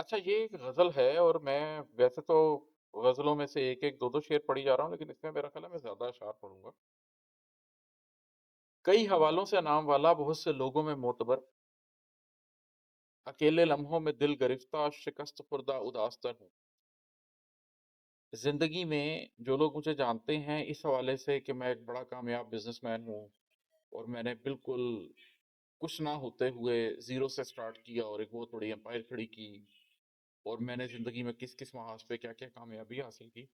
اچھا، یہ ایک غزل ہے اور میں ویسے تو غزلوں میں سے ایک ایک دو دو شعر پڑھی جا رہا ہوں، لیکن اس میں میرا خیال ہے میں زیادہ اشعار پڑھوں گا۔ کئی حوالوں سے نام والا، بہت سے لوگوں میں معتبر، اکیلے لمحوں میں دل گرفتہ، شکست خوردہ اداس تر ہوں۔ زندگی میں جو لوگ مجھے جانتے ہیں اس حوالے سے کہ میں ایک بڑا کامیاب بزنس مین ہوں، اور میں نے بالکل کچھ نہ ہوتے ہوئے زیرو سے سٹارٹ کیا اور ایک بہت بڑی امپائر کھڑی کی، اور میں نے زندگی میں کس کس محاذ پہ کیا کیا کامیابی حاصل کی،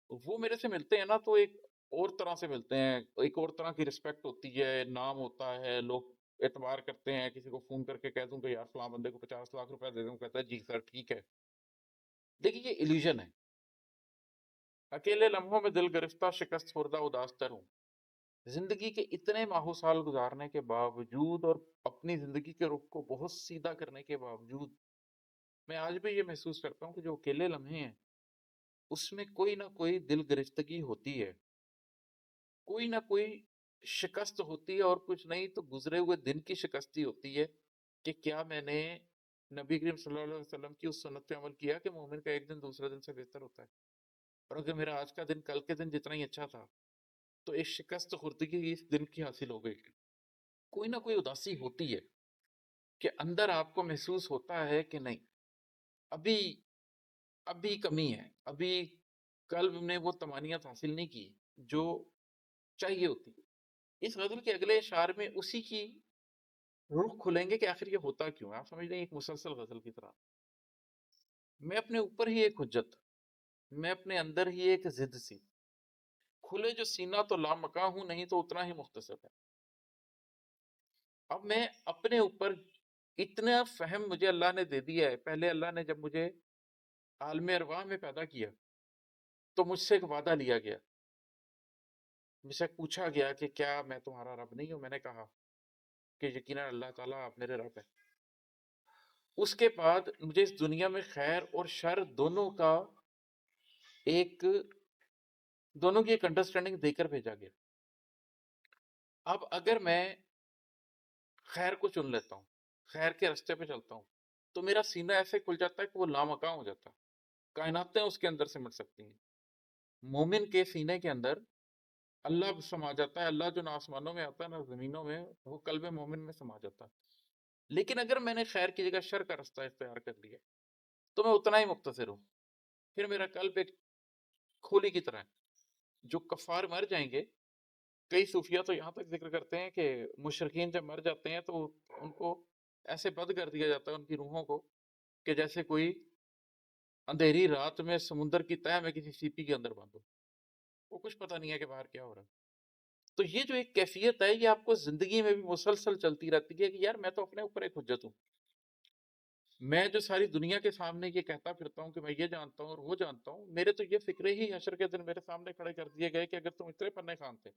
وہ میرے سے ملتے ہیں نا تو ایک اور طرح سے ملتے ہیں، ایک اور طرح کی رسپیکٹ ہوتی ہے، نام ہوتا ہے، لوگ اعتبار کرتے ہیں۔ کسی کو فون کر کے کہہ دوں کہ یار فلاں بندے کو 50 لاکھ روپے دے دوں، کہتا ہے جی سر ٹھیک ہے۔ دیکھیے یہ ایلیوژن ہے۔ اکیلے لمحوں میں دل گرفتہ، شکست خوردہ اداس تر ہوں۔ زندگی کے اتنے ماہو سال گزارنے کے باوجود اور اپنی زندگی کے رخ کو بہت سیدھا کرنے کے باوجود، میں آج بھی یہ محسوس کرتا ہوں کہ جو اکیلے لمحے ہیں اس میں کوئی نہ کوئی دل گرفتگی ہوتی ہے، کوئی نہ کوئی شکست ہوتی ہے، اور کچھ نہیں تو گزرے ہوئے دن کی شکستی ہوتی ہے کہ کیا میں نے نبی کریم صلی اللہ علیہ وسلم کی اس سنت پہ عمل کیا کہ مومن کا ایک دن دوسرے دن سے بہتر ہوتا ہے، اور اگر میرا آج کا دن کل کے دن جتنا ہی اچھا تھا تو ایک شکست خوردگی اس دن کی حاصل ہو گئی۔ کوئی نہ کوئی اداسی ہوتی ہے کہ اندر آپ کو محسوس ہوتا ہے کہ نہیں، ابھی ابھی کمی ہے، ابھی قلب نے وہ طمانینت حاصل نہیں کی جو چاہیے ہوتی۔ اس غزل کے اگلے اشعار میں اسی کی رخ کھلیں گے کہ آخر یہ ہوتا کیوں ہے۔ آپ سمجھ لیں ایک مسلسل غزل کی طرح، میں اپنے اوپر ہی ایک حجت، میں اپنے اندر ہی ایک ضد سی، کھلے جو سینہ تو لامکاں ہوں، نہیں تو اتنا ہی مختصر ہے۔ اب میں اپنے اوپر اتنا فہم مجھے اللہ نے دے دیا ہے۔ پہلے اللہ نے جب مجھے عالم ارواح میں پیدا کیا تو مجھ سے ایک وعدہ لیا گیا، مجھ سے پوچھا گیا کہ کیا میں تمہارا رب نہیں ہوں؟ میں نے کہا کہ یقینا اللہ تعالیٰ آپ میرے رب ہیں۔ اس کے بعد مجھے اس دنیا میں خیر اور شر دونوں کا ایک دونوں کی ایک انڈرسٹینڈنگ دے کر بھیجا گیا۔ اب اگر میں خیر کو چن لیتا ہوں، خیر کے راستے پہ چلتا ہوں، تو میرا سینہ ایسے کھل جاتا ہے کہ وہ لامکاں ہو جاتا ہے، کائناتیں اس کے اندر سمٹ سکتی ہیں۔ مومن کے سینے کے اندر اللہ سما جاتا ہے، اللہ جو نہ آسمانوں میں آتا ہے نہ زمینوں میں، وہ قلب مومن میں سما جاتا ہے۔ لیکن اگر میں نے خیر کی جگہ شر کا راستہ اختیار کر لیا تو میں اتنا ہی مختصر ہوں، پھر میرا قلب ایک کھولی کی طرح ہے۔ جو کفار مر جائیں گے، کئی صوفیہ تو یہاں تک ذکر کرتے ہیں کہ مشرکین جب مر جاتے ہیں تو ان کو ایسے بند کر دیا جاتا ہے، ان کی روحوں کو، کہ جیسے کوئی اندھیری رات میں سمندر کی تہہ میں کسی سیپی کے اندر بند ہو، وہ کچھ پتہ نہیں ہے کہ باہر کیا ہو رہا ہے۔ تو یہ جو ایک کیفیت ہے یہ آپ کو زندگی میں بھی مسلسل چلتی رہتی ہے کہ یار میں تو اپنے اوپر ایک حجت ہوں، میں جو ساری دنیا کے سامنے یہ کہتا پھرتا ہوں کہ میں یہ جانتا ہوں اور وہ جانتا ہوں، میرے تو یہ فکرے ہی حشر کے دن میرے سامنے کھڑے کر دیے گئے کہ اگر تم اتنے پنے خان تھے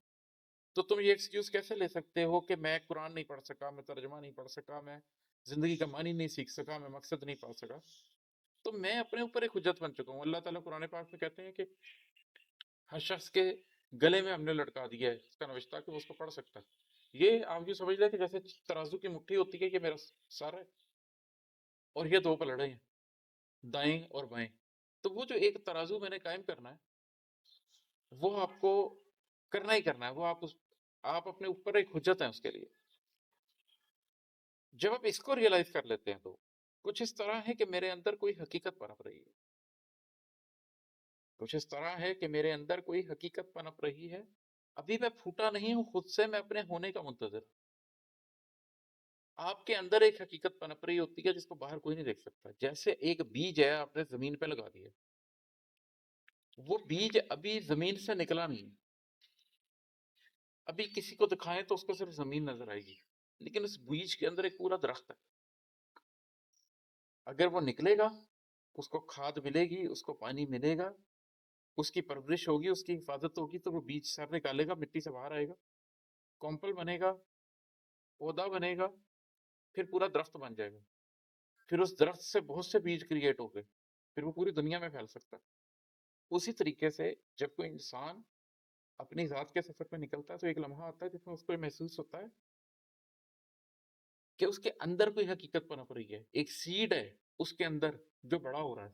تو تم یہ ایکسکیوز کیسے لے سکتے ہو کہ میں قرآن نہیں پڑھ سکا، میں ترجمہ نہیں پڑھ سکا، میں زندگی کا معنی نہیں سیکھ سکا، میں مقصد نہیں پا سکا۔ تو میں اپنے اوپر ایک حجت بن چکا ہوں۔ اللہ تعالیٰ قرآن پاک میں کہتے ہیں کہ ہر شخص کے گلے میں ہم نے لٹکا دیا ہے اس کا نوشتہ کہ وہ اس کو پڑھ سکتا ہے۔ یہ آپ یہ سمجھ لیں کہ جیسے ترازو کی مٹھی ہوتی ہے کہ میرا سر ہے اور یہ دو پلڑے ہیں، دائیں اور بائیں، تو وہ جو ایک ترازو میں نے قائم کرنا ہے وہ آپ کو کرنا ہی کرنا ہے، وہ آپ اپنے اوپر ایک حجت ہیں اس کے لیے۔ جب آپ اس کو ریئلائز کر لیتے ہیں تو کچھ اس طرح ہے کہ میرے اندر کوئی حقیقت پنپ رہی ہے، کچھ اس طرح ہے کہ میرے اندر کوئی حقیقت پنپ رہی ہے، ابھی میں پھوٹا نہیں ہوں خود سے، میں اپنے ہونے کا منتظر ہوں۔ آپ کے اندر ایک حقیقت پنپ رہی ہوتی ہے جس کو باہر کوئی نہیں دیکھ سکتا۔ جیسے ایک بیج ہے آپ نے زمین پہ لگا دیا، وہ بیج ابھی زمین سے نکلا نہیں، ابھی کسی کو دکھائیں تو اس کو صرف زمین نظر آئے گی، لیکن اس بیج کے اندر ایک پورا درخت ہے۔ اگر وہ نکلے گا، اس کو کھاد ملے گی، اس کو پانی ملے گا، اس کی پرورش ہوگی، اس کی حفاظت ہوگی، تو وہ بیج سر نکالے گا، مٹی سے باہر آئے گا، کومپل بنے گا، پودا بنے گا، پھر پورا درخت بن جائے گا، پھر اس درخت سے بہت سے بیج کریٹ ہو گئے، پھر وہ پوری دنیا میں پھیل سکتا ہے۔ اسی طریقے سے جب کوئی انسان اپنی ذات کے سفر پہ نکلتا ہے تو ایک لمحہ آتا ہے جس میں اس کو محسوس ہوتا ہے کہ اس کے اندر کوئی حقیقت پنپ رہی ہے، ایک سیڈ ہے، اس کے اندر جو بڑا ہو رہا ہے،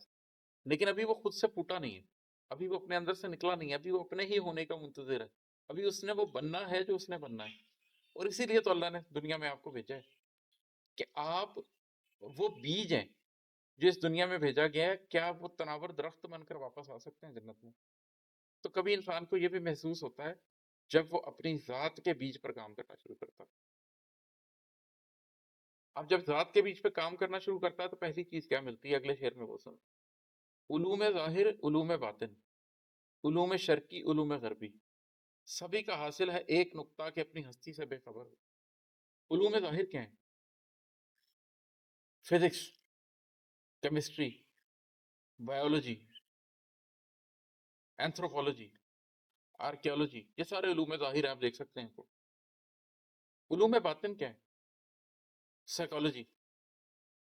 لیکن ابھی وہ خود سے پھوٹا نہیں ہے، ابھی وہ اپنے اندر سے نکلا نہیں ہے، ابھی وہ اپنے ہی ہونے کا منتظر ہے، ابھی اس نے وہ بننا ہے جو اس نے بننا ہے۔ اور اسی لیے تو اللہ نے دنیا میں آپ کو بھیجا ہے کہ آپ وہ بیج ہیں جو اس دنیا میں بھیجا گیا ہے، کیا آپ وہ تناور درخت بن کر واپس آ سکتے ہیں جنت میں؟ تو کبھی انسان کو یہ بھی محسوس ہوتا ہے جب وہ اپنی ذات کے بیج پر کام کرنا شروع کرتا ہے۔ اب جب ذات کے بیج پہ کام کرنا شروع کرتا ہے تو پہلی چیز کیا ملتی ہے؟ اگلے شعر میں وہ سن، علوم ظاہر، علوم باطن، علوم شرقی، علوم غربی، سبھی کا حاصل ہے ایک نقطہ کہ اپنی ہستی سے بے خبر ہو۔ علوم ظاہر کیا ہیں؟ Physics, chemistry, biology, anthropology, archaeology, یہ سارے علوم ظاہر ہیں، آپ دیکھ سکتے ہیں ان کو۔ علوم باطن کیا ہے؟ سائیکالوجی،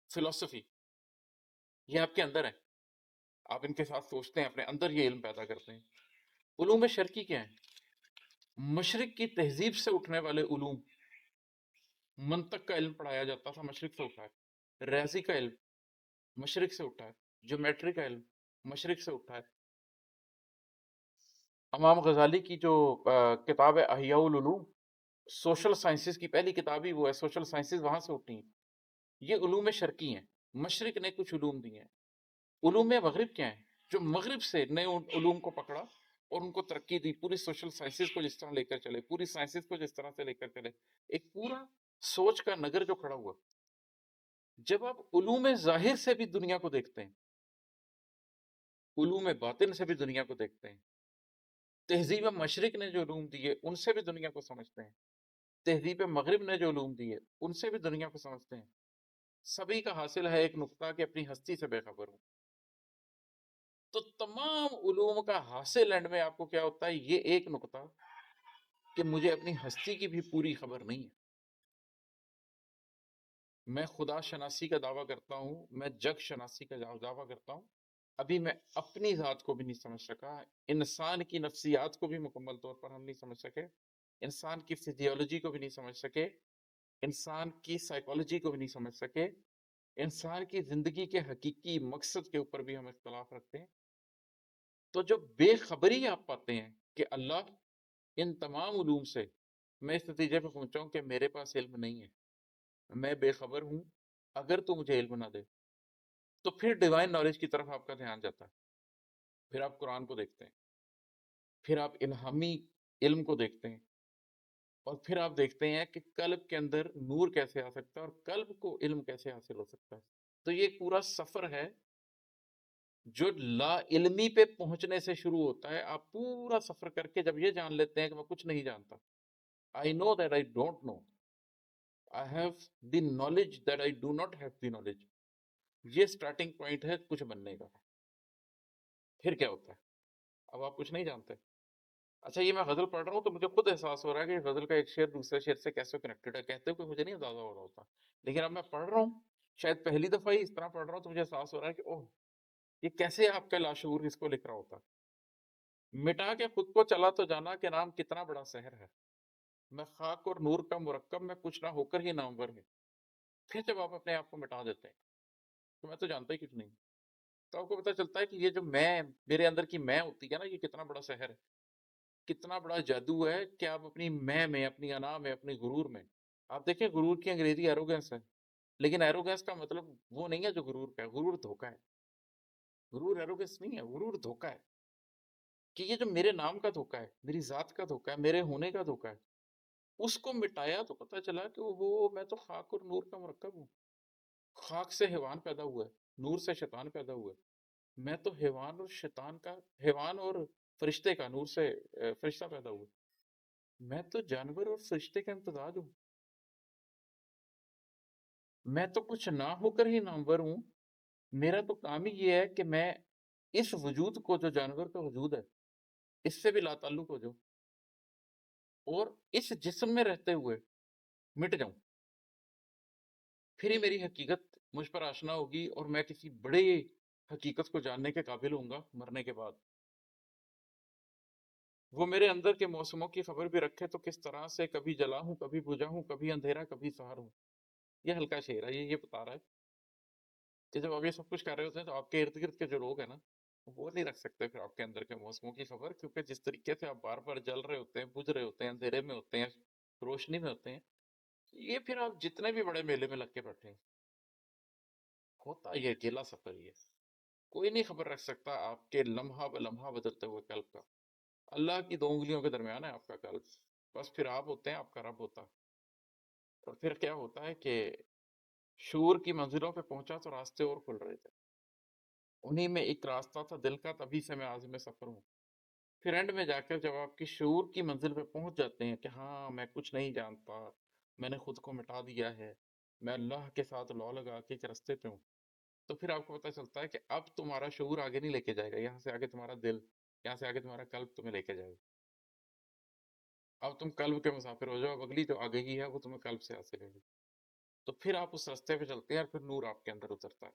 فلسفی، یہ آپ کے اندر ہے، آپ ان کے ساتھ سوچتے ہیں، اپنے اندر یہ علم پیدا کرتے ہیں۔ علوم شرقی کیا ہے؟ مشرق کی تہذیب سے اٹھنے والے علوم، منطق کا علم پڑھایا جاتا تھا، مشرق سے اٹھا ہے، ریاضی کا علم مشرق سے اٹھا ہے، جیومیٹری کا علم مشرق سے اٹھا ہے۔ امام غزالی کی جو کتاب ہے احیاء العلوم، سوشل سائنسز کی پہلی کتاب ہی وہ ہے، سوشل سائنسز وہاں سے اٹھی ہیں۔ یہ علوم شرقی ہیں، مشرق نے کچھ علوم دیے ہیں۔ علوم مغرب کیا ہیں؟ جو مغرب سے نئے علوم کو پکڑا اور ان کو ترقی دی، پوری سوشل سائنسز کو جس طرح لے کر چلے، پوری سائنسز کو جس طرح سے لے کر چلے، ایک پورا سوچ کا نگر جو کھڑا ہوا۔ جب آپ علوم ظاہر سے بھی دنیا کو دیکھتے ہیں، علوم باطن سے بھی دنیا کو دیکھتے ہیں، تہذیب مشرق نے جو علوم دیے ان سے بھی دنیا کو سمجھتے ہیں، تہذیب مغرب نے جو علوم دیے ان سے بھی دنیا کو سمجھتے ہیں، سبھی کا حاصل ہے ایک نقطہ کہ اپنی ہستی سے بے خبر ہوں۔ تو تمام علوم کا حاصل اینڈ میں آپ کو کیا ہوتا ہے؟ یہ ایک نقطہ کہ مجھے اپنی ہستی کی بھی پوری خبر نہیں ہے۔ میں خدا شناسی کا دعویٰ کرتا ہوں، میں جگ شناسی کا دعویٰ کرتا ہوں، ابھی میں اپنی ذات کو بھی نہیں سمجھ سکا، انسان کی نفسیات کو بھی مکمل طور پر ہم نہیں سمجھ سکے، انسان کی فزیولوجی کو بھی نہیں سمجھ سکے، انسان کی سائیکالوجی کو بھی نہیں سمجھ سکے، انسان کی زندگی کے حقیقی مقصد کے اوپر بھی ہم اختلاف رکھتے ہیں۔ تو جو بے خبری آپ پاتے ہیں کہ اللہ ان تمام علوم سے، میں اس نتیجے پہ پہنچا ہوں کہ میرے پاس علم نہیں ہے، میں بے خبر ہوں، اگر تو مجھے علم نہ دے، تو پھر ڈیوائن نالج کی طرف آپ کا دھیان جاتا ہے، پھر آپ قرآن کو دیکھتے ہیں، پھر آپ الہامی علم کو دیکھتے ہیں، اور پھر آپ دیکھتے ہیں کہ قلب کے اندر نور کیسے آ سکتا ہے اور قلب کو علم کیسے حاصل ہو سکتا ہے۔ تو یہ ایک پورا سفر ہے جو لا علمی پہ پہنچنے سے شروع ہوتا ہے۔ آپ پورا سفر کر کے جب یہ جان لیتے ہیں کہ میں کچھ نہیں جانتا، I know that I don't know, I have the knowledge that I do not have the knowledge، یہ سٹارٹنگ پوائنٹ ہے کچھ بننے کا۔ پھر کیا ہوتا ہے؟ اب آپ کچھ نہیں جانتے۔ اچھا، یہ میں غزل پڑھ رہا ہوں تو مجھے خود احساس ہو رہا ہے کہ غزل کا ایک شعر دوسرے شعر سے کیسے کنیکٹڈ ہے، کہتے ہوئے مجھے نہیں اندازہ ہو رہا ہوتا، لیکن اب میں پڑھ رہا ہوں، شاید پہلی دفعہ ہی اس طرح پڑھ رہا ہوں تو مجھے احساس ہو رہا ہے کہ اوہ، یہ کیسے آپ کا لاشعور اس کو لکھ رہا ہوتا۔ مٹا کے خود کو چلا تو جانا کہ نام کتنا بڑا سحر ہے، میں خاک اور نور کا مرکب میں کچھ نہ ہو کر ہی نامور ہے۔ پھر جب آپ اپنے آپ کو مٹا دیتے ہیں تو میں تو جانتا ہی کچھ نہیں، تو آپ کو پتہ چلتا ہے کہ یہ جو میں، میرے اندر کی میں ہوتی ہے نا، یہ کتنا بڑا سحر ہے، کتنا بڑا جادو ہے کہ آپ اپنی میں اپنی انا میں، اپنی غرور میں، آپ دیکھیں غرور کی انگریزی ایروگینس ہے، لیکن ایروگینس کا مطلب وہ نہیں ہے جو غرور کا ہے، غرور دھوکا ہے، غرور ایروگینس نہیں ہے، غرور دھوکا ہے، کہ یہ جو میرے نام کا دھوکا ہے، میری ذات کا دھوکا ہے، میرے ہونے کا دھوکا ہے، اس کو مٹایا تو پتہ چلا کہ وہ میں تو خاک اور نور کا مرکب ہوں، خاک سے حیوان پیدا ہوا ہے، نور سے شیطان پیدا ہوا ہے، میں تو حیوان اور شیطان کا، حیوان اور فرشتے کا، نور سے فرشتہ پیدا ہوا ہے، میں تو جانور اور فرشتے کا امتزاج ہوں، میں تو کچھ نہ ہو کر ہی نامور ہوں، میرا تو کام ہی یہ ہے کہ میں اس وجود کو جو جانور کا وجود ہے اس سے بھی لا تعلق ہو جاؤں اور اس جسم میں رہتے ہوئے مٹ جاؤں، پھر ہی میری حقیقت مجھ پر آشنا ہوگی اور میں کسی بڑے حقیقت کو جاننے کے قابل ہوں گا مرنے کے بعد۔ وہ میرے اندر کے موسموں کی خبر بھی رکھے تو کس طرح سے کبھی جلا ہوں کبھی بجھا ہوں، کبھی اندھیرا کبھی سحر ہوں۔ یہ ہلکا شعر ہے، یہ بتا رہا ہے کہ جب آپ یہ سب کچھ کر رہے ہوتے ہیں تو آپ کے ارد گرد کے جو لوگ ہیں نا وہ نہیں رکھ سکتے پھر آپ کے اندر کے موسموں کی خبر، کیونکہ جس طریقے سے آپ بار بار جل رہے ہوتے ہیں، بجھ رہے ہوتے ہیں، اندھیرے میں ہوتے ہیں، روشنی میں ہوتے ہیں، یہ پھر آپ جتنے بھی بڑے میلے میں لگ کے بیٹھے ہیں، ہوتا یہ اکیلا سفر ہی ہے۔ کوئی نہیں خبر رکھ سکتا آپ کے لمحہ ب لمحہ بدلتے ہوئے قلب کا۔ اللہ کی 2 انگلیوں کے درمیان ہے آپ کا قلب، بس پھر آپ ہوتے ہیں آپ کا رب ہوتا ہے۔ اور پھر کیا ہوتا ہے کہ شعور کی منزلوں پہ پہنچا تو راستے اور کھل رہے تھے، انہی میں ایک راستہ تھا دل کا، تبھی سے میں عازم سفر ہوں۔ پھر اینڈ میں جا کر جب آپ کی شعور کی منزل پہ پہنچ جاتے ہیں کہ ہاں میں کچھ نہیں جانتا، میں نے خود کو مٹا دیا ہے، میں اللہ کے ساتھ لو لگا کے ایک رستے پہ ہوں، تو پھر آپ کو پتہ چلتا ہے کہ اب تمہارا شعور آگے نہیں لے کے جائے گا، یہاں سے آگے تمہارا دل، یہاں سے آگے تمہارا قلب تمہیں لے کے جائے گا۔ اب تم قلب کے مسافر ہو جاؤ، اب اگلی جو آگے کی ہے وہ تمہیں قلب سے حاصل ہوگی، تو پھر آپ اس راستے پہ چلتے ہیں اور پھر نور آپ کے اندر اترتا ہے۔